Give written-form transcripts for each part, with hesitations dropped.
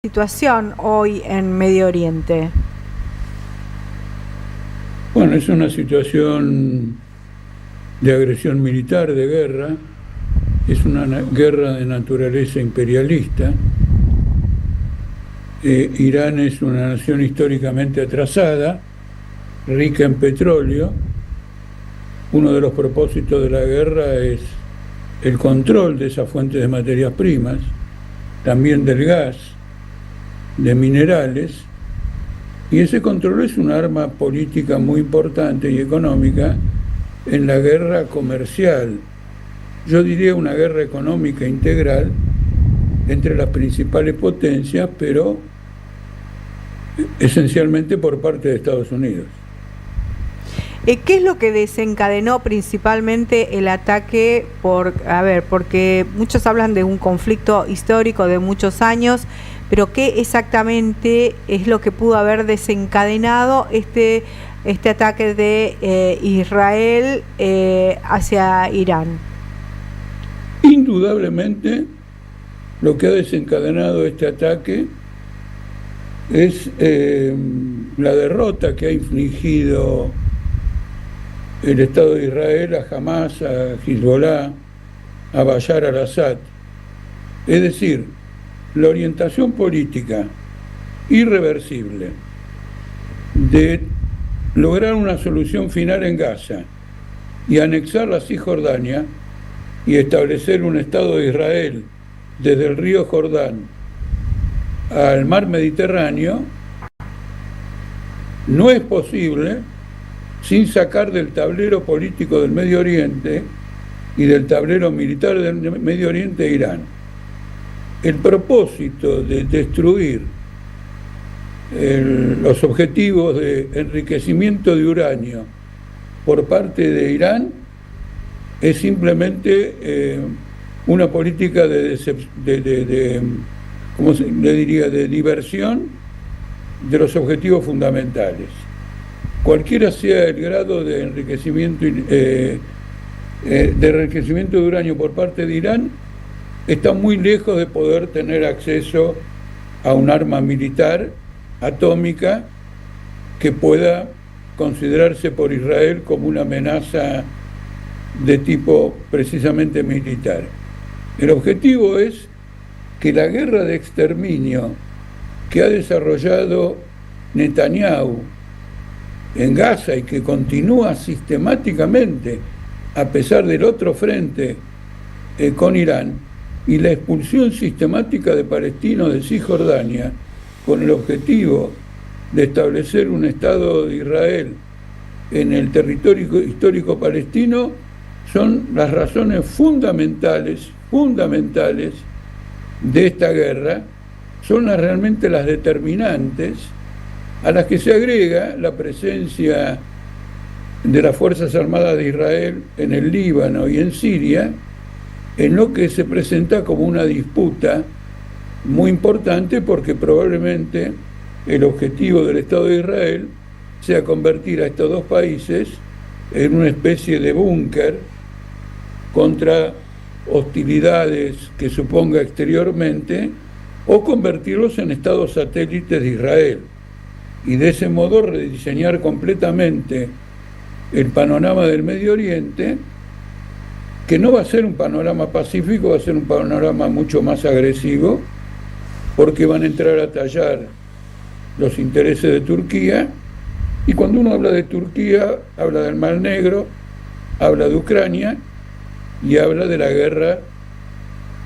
situación hoy en Medio Oriente? Bueno, es una situación de agresión militar, de guerra, es una guerra de naturaleza imperialista. Irán es una nación históricamente atrasada, rica en petróleo. Uno de los propósitos de la guerra es el control de esas fuentes de materias primas, también del gas, de minerales, y ese control es un arma política muy importante y económica en la guerra comercial. Yo diría una guerra económica integral entre las principales potencias, pero esencialmente por parte de Estados Unidos. ¿Qué es lo que desencadenó principalmente el ataque? Porque muchos hablan de un conflicto histórico de muchos años, pero ¿qué exactamente es lo que pudo haber desencadenado este ataque de Israel hacia Irán? Indudablemente, lo que ha desencadenado este ataque es la derrota que ha infligido el Estado de Israel a Hamás, a Hezbollah, a Bashar al-Assad. Es decir, la orientación política irreversible de lograr una solución final en Gaza y anexar la Cisjordania y establecer un Estado de Israel desde el río Jordán al mar Mediterráneo, no es posible sin sacar del tablero político del Medio Oriente y del tablero militar del Medio Oriente a Irán. El propósito de destruir los objetivos de enriquecimiento de uranio por parte de Irán es simplemente una política ¿cómo se le diría?, de diversión de los objetivos fundamentales. Cualquiera sea el grado de enriquecimiento de uranio por parte de Irán, está muy lejos de poder tener acceso a un arma militar atómica que pueda considerarse por Israel como una amenaza de tipo precisamente militar. El objetivo es que la guerra de exterminio que ha desarrollado Netanyahu en Gaza y que continúa sistemáticamente a pesar del otro frente con Irán, y la expulsión sistemática de palestinos de Cisjordania con el objetivo de establecer un Estado de Israel en el territorio histórico palestino, son las razones fundamentales de esta guerra, son realmente las determinantes, a las que se agrega la presencia de las Fuerzas Armadas de Israel en el Líbano y en Siria, en lo que se presenta como una disputa muy importante, porque probablemente el objetivo del Estado de Israel sea convertir a estos dos países en una especie de búnker contra hostilidades que suponga exteriormente, o convertirlos en estados satélites de Israel, y de ese modo rediseñar completamente el panorama del Medio Oriente, que no va a ser un panorama pacífico, va a ser un panorama mucho más agresivo, porque van a entrar a tallar los intereses de Turquía, y cuando uno habla de Turquía, habla del Mar Negro, habla de Ucrania, y habla de la guerra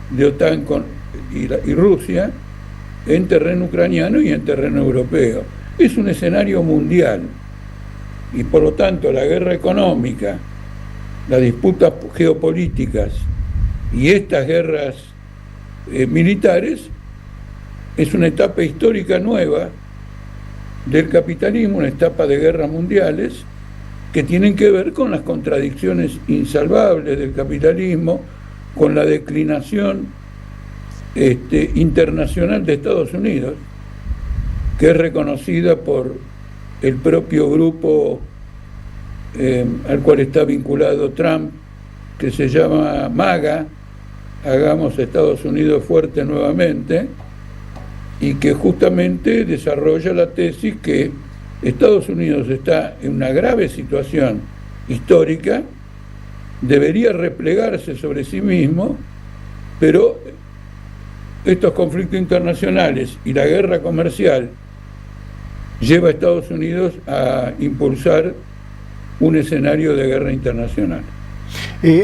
de OTAN y Rusia en terreno ucraniano y en terreno europeo. Es un escenario mundial, y por lo tanto la guerra económica, las disputas geopolíticas y estas guerras militares es una etapa histórica nueva del capitalismo, una etapa de guerras mundiales que tienen que ver con las contradicciones insalvables del capitalismo, con la declinación internacional de Estados Unidos, que es reconocida por el propio grupo al cual está vinculado Trump, que se llama MAGA, Hagamos Estados Unidos Fuerte Nuevamente, y que justamente desarrolla la tesis que Estados Unidos está en una grave situación histórica, debería replegarse sobre sí mismo, pero estos conflictos internacionales y la guerra comercial lleva a Estados Unidos a impulsar un escenario de guerra internacional.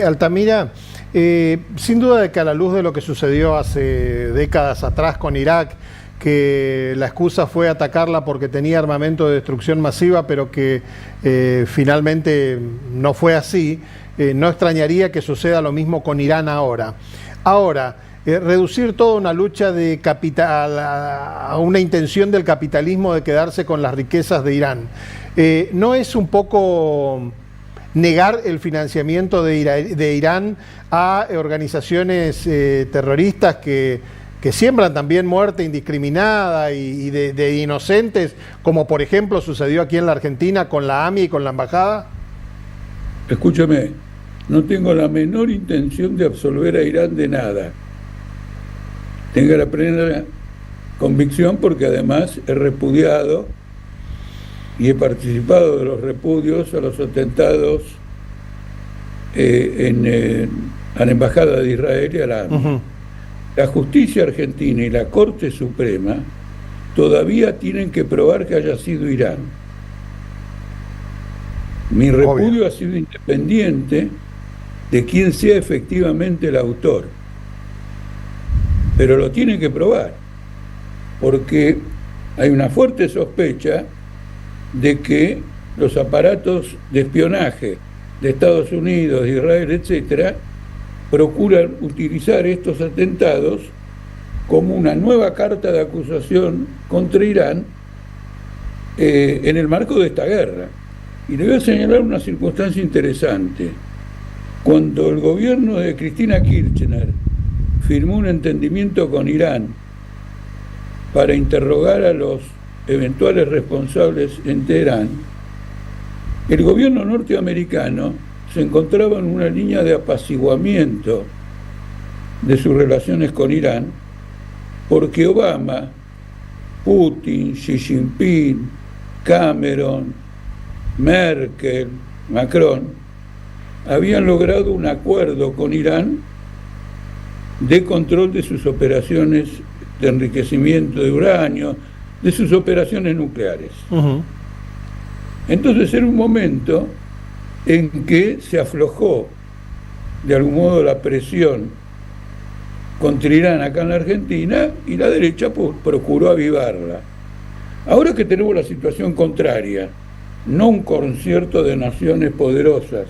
Altamira, sin duda de que a la luz de lo que sucedió hace décadas atrás con Irak, que la excusa fue atacarla porque tenía armamento de destrucción masiva, pero que finalmente no fue así, no extrañaría que suceda lo mismo con Irán ahora. Ahora, reducir toda una lucha de capital a una intención del capitalismo de quedarse con las riquezas de Irán, ¿no es un poco negar el financiamiento de Irán a organizaciones terroristas que siembran también muerte indiscriminada y de inocentes, como por ejemplo sucedió aquí en la Argentina con la AMI y con la embajada? Escúchame, no tengo la menor intención de absolver a Irán de nada. Tenga la plena convicción, porque además he repudiado y he participado de los repudios a los atentados a la Embajada de Israel y a la AMI. La justicia argentina y la Corte Suprema todavía tienen que probar que haya sido Irán. Mi repudio ha sido independiente de quién sea efectivamente el autor, pero lo tienen que probar, porque hay una fuerte sospecha de que los aparatos de espionaje de Estados Unidos, de Israel, etcétera, procuran utilizar estos atentados como una nueva carta de acusación contra Irán en el marco de esta guerra. Y le voy a señalar una circunstancia interesante. Cuando el gobierno de Cristina Kirchner firmó un entendimiento con Irán para interrogar a los eventuales responsables en Teherán, el gobierno norteamericano se encontraba en una línea de apaciguamiento de sus relaciones con Irán, porque Obama, Putin, Xi Jinping, Cameron, Merkel, Macron, habían logrado un acuerdo con Irán de control de sus operaciones de enriquecimiento de uranio, de sus operaciones nucleares. Entonces era un momento en que se aflojó de algún modo la presión contra Irán acá en la Argentina y la derecha procuró avivarla. Ahora que tenemos la situación contraria, no un concierto de naciones poderosas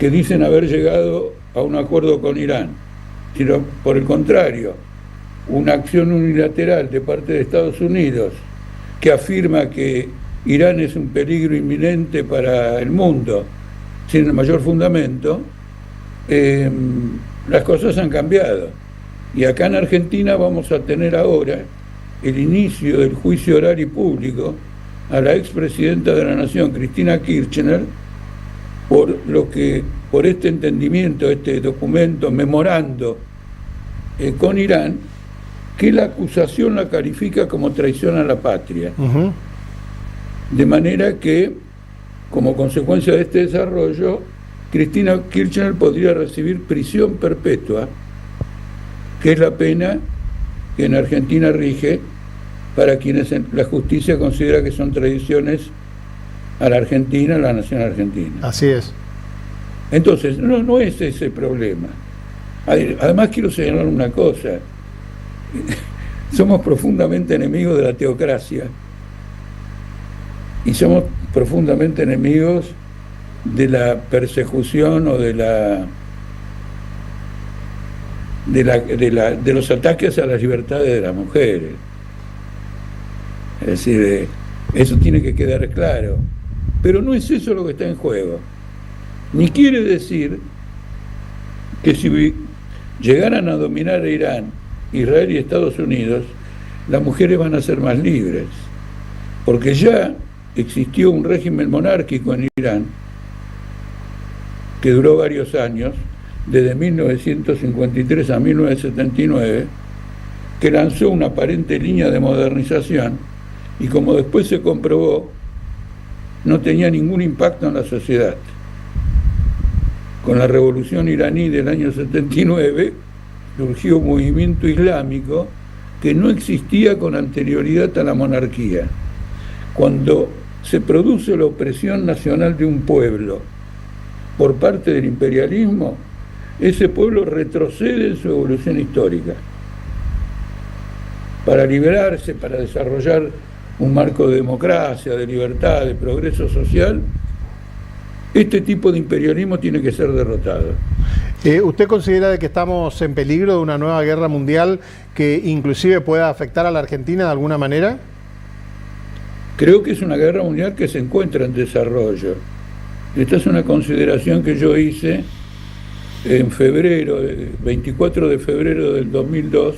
que dicen haber llegado a un acuerdo con Irán, sino por el contrario, una acción unilateral de parte de Estados Unidos que afirma que Irán es un peligro inminente para el mundo, sin el mayor fundamento, las cosas han cambiado. Y acá en Argentina vamos a tener ahora el inicio del juicio oral y público a la expresidenta de la Nación, Cristina Kirchner, por este entendimiento, este documento, memorando con Irán, que la acusación la califica como traición a la patria. De manera que, como consecuencia de este desarrollo, Cristina Kirchner podría recibir prisión perpetua, que es la pena que en Argentina rige para quienes la justicia considera que son traiciones a la Argentina, a la nación argentina. Así es. Entonces, no es ese el problema. Además, quiero señalar una cosa. Somos profundamente enemigos de la teocracia y somos profundamente enemigos de la persecución o de los ataques a las libertades de las mujeres. Es decir, eso tiene que quedar claro. Pero no es eso lo que está en juego. Ni quiere decir que si llegaran a dominar a Irán, Israel y Estados Unidos, las mujeres van a ser más libres. Porque ya existió un régimen monárquico en Irán que duró varios años, desde 1953 a 1979, que lanzó una aparente línea de modernización y, como después se comprobó, no tenía ningún impacto en la sociedad. Con la revolución iraní del año 79 surgió un movimiento islámico que no existía con anterioridad a la monarquía. Cuando se produce la opresión nacional de un pueblo por parte del imperialismo, ese pueblo retrocede en su evolución histórica. Para liberarse, para desarrollar un marco de democracia, de libertad, de progreso social, este tipo de imperialismo tiene que ser derrotado. ¿Usted considera de que estamos en peligro de una nueva guerra mundial que inclusive pueda afectar a la Argentina de alguna manera? Creo que es una guerra mundial que se encuentra en desarrollo. Esta es una consideración que yo hice en febrero, 24 de febrero del 2002,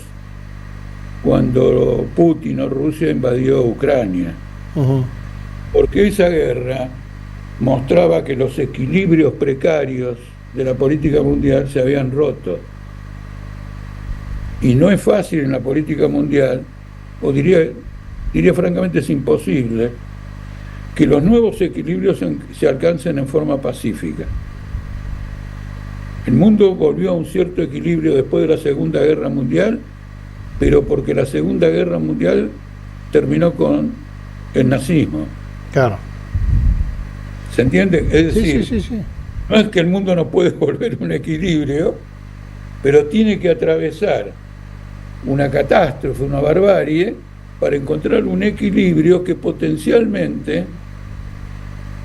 cuando Putin o Rusia invadió Ucrania. Porque esa guerra mostraba que los equilibrios precarios de la política mundial se habían roto. Y no es fácil en la política mundial, o diría francamente es imposible, que los nuevos equilibrios se alcancen en forma pacífica. El mundo volvió a un cierto equilibrio después de la Segunda Guerra Mundial, pero porque la Segunda Guerra Mundial terminó con el nazismo. Claro. ¿Se entiende? Es decir, sí. No es que el mundo no puede volver a un equilibrio, pero tiene que atravesar una catástrofe, una barbarie, para encontrar un equilibrio que potencialmente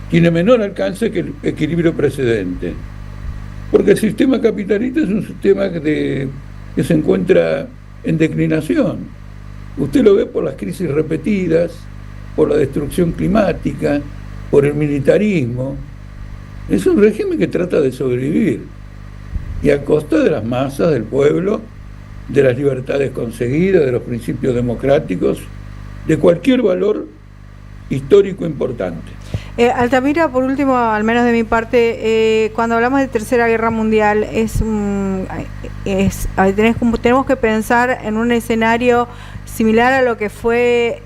tiene menor alcance que el equilibrio precedente. Porque el sistema capitalista es un sistema que se encuentra en declinación. Usted lo ve por las crisis repetidas, por la destrucción climática, por el militarismo. Es un régimen que trata de sobrevivir, y a costa de las masas, del pueblo, de las libertades conseguidas, de los principios democráticos, de cualquier valor histórico importante. Altamira, por último, al menos de mi parte, cuando hablamos de Tercera Guerra Mundial, tenemos que pensar en un escenario similar a lo que fue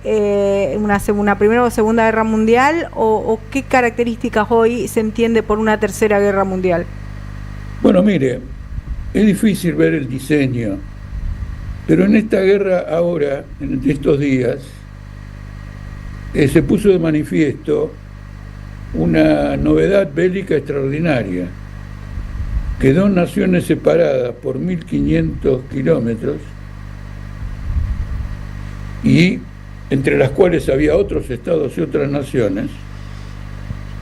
una Primera o Segunda Guerra Mundial, o qué características hoy se entiende por una Tercera Guerra Mundial. Bueno, mire, es difícil ver el diseño, pero en esta guerra ahora, en estos días, se puso de manifiesto una novedad bélica extraordinaria, que dos naciones separadas por 1.500 kilómetros, y entre las cuales había otros estados y otras naciones,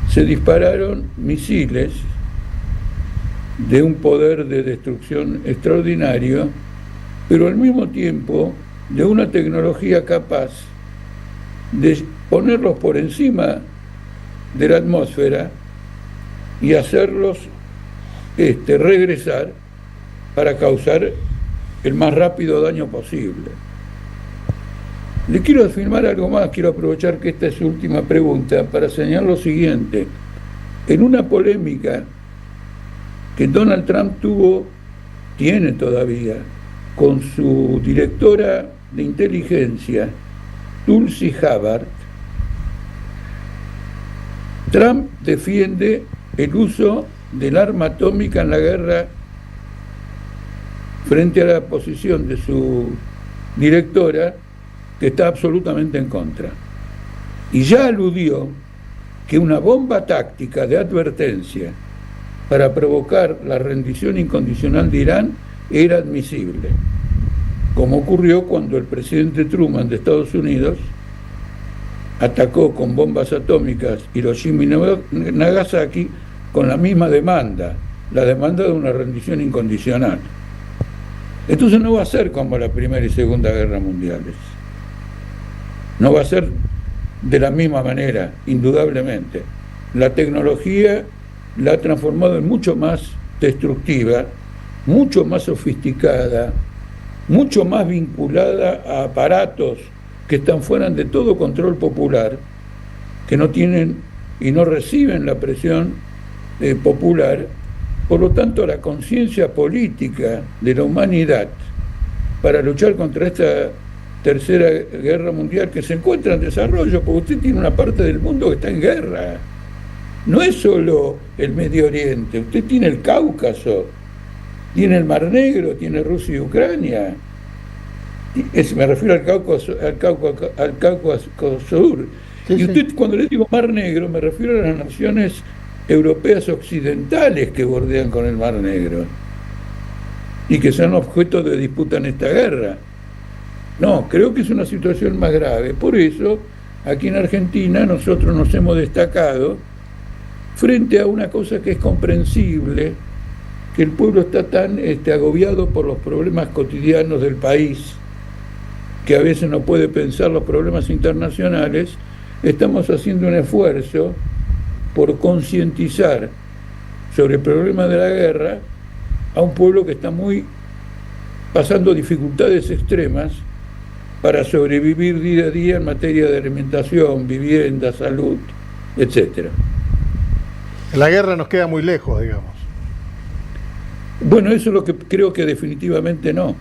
se dispararon misiles de un poder de destrucción extraordinario, pero al mismo tiempo de una tecnología capaz de ponerlos por encima de la atmósfera y hacerlos regresar para causar el más rápido daño posible. Le quiero afirmar algo más, quiero aprovechar que esta es su última pregunta para señalar lo siguiente. En una polémica que Donald Trump tiene todavía, con su directora de inteligencia, Tulsi Gabbard, Trump defiende el uso del arma atómica en la guerra frente a la posición de su directora, que está absolutamente en contra. Y ya aludió que una bomba táctica de advertencia para provocar la rendición incondicional de Irán era admisible, como ocurrió cuando el presidente Truman de Estados Unidos atacó con bombas atómicas Hiroshima y Nagasaki con la misma demanda, la demanda de una rendición incondicional. Entonces no va a ser como la Primera y Segunda Guerra Mundiales. No va a ser de la misma manera, indudablemente. La tecnología la ha transformado en mucho más destructiva, mucho más sofisticada, mucho más vinculada a aparatos que están fuera de todo control popular, que no tienen y no reciben la presión popular. Por lo tanto, la conciencia política de la humanidad para luchar contra esta tercera guerra mundial que se encuentra en desarrollo, porque usted tiene una parte del mundo que está en guerra. No es solo el Medio Oriente, usted tiene el Cáucaso, tiene el Mar Negro, tiene Rusia y Ucrania. Me refiero al Cáucaso Sur. Sí, y usted, sí. cuando le digo Mar Negro, me refiero a las naciones europeas occidentales que bordean con el Mar Negro y que son objeto de disputa en esta guerra. No, creo que es una situación más grave. Por eso, aquí en Argentina nosotros nos hemos destacado frente a una cosa que es comprensible, que el pueblo está tan agobiado por los problemas cotidianos del país, que a veces no puede pensar los problemas internacionales. Estamos haciendo un esfuerzo por concientizar sobre el problema de la guerra a un pueblo que está pasando dificultades extremas para sobrevivir día a día en materia de alimentación, vivienda, salud, etcétera. La guerra nos queda muy lejos, digamos. Bueno, eso es lo que creo que definitivamente no.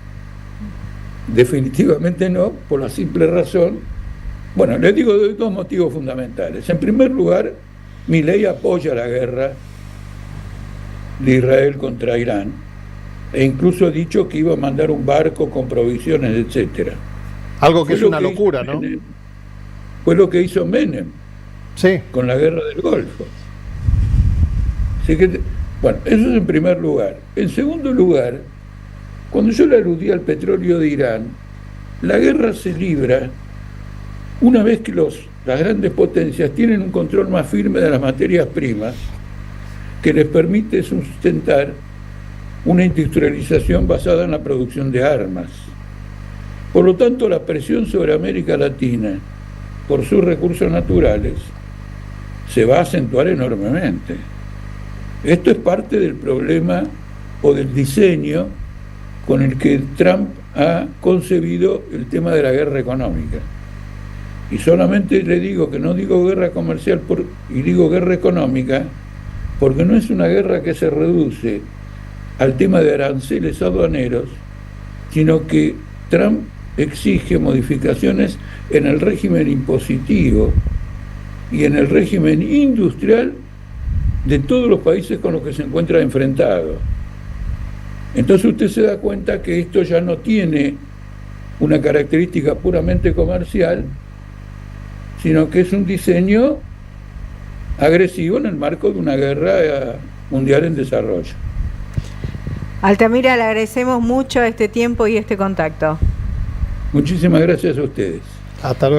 Definitivamente no, por la simple razón. Bueno, les digo dos motivos fundamentales. En primer lugar, Milei apoya la guerra de Israel contra Irán, e incluso ha dicho que iba a mandar un barco con provisiones, etcétera. Algo que es una locura, ¿no? Fue lo que hizo Menem, Sí. con la guerra del Golfo. Así que, bueno, eso es en primer lugar. En segundo lugar, cuando yo le aludí al petróleo de Irán, la guerra se libra una vez que las grandes potencias tienen un control más firme de las materias primas que les permite sustentar una industrialización basada en la producción de armas. Por lo tanto, la presión sobre América Latina por sus recursos naturales se va a acentuar enormemente. Esto es parte del problema o del diseño con el que Trump ha concebido el tema de la guerra económica. Y solamente le digo que no digo guerra comercial y digo guerra económica, porque no es una guerra que se reduce al tema de aranceles aduaneros, sino que Trump exige modificaciones en el régimen impositivo y en el régimen industrial de todos los países con los que se encuentra enfrentado. Entonces usted se da cuenta que esto ya no tiene una característica puramente comercial, sino que es un diseño agresivo en el marco de una guerra mundial en desarrollo. Altamira, le agradecemos mucho este tiempo y este contacto. Muchísimas gracias a ustedes. Hasta luego.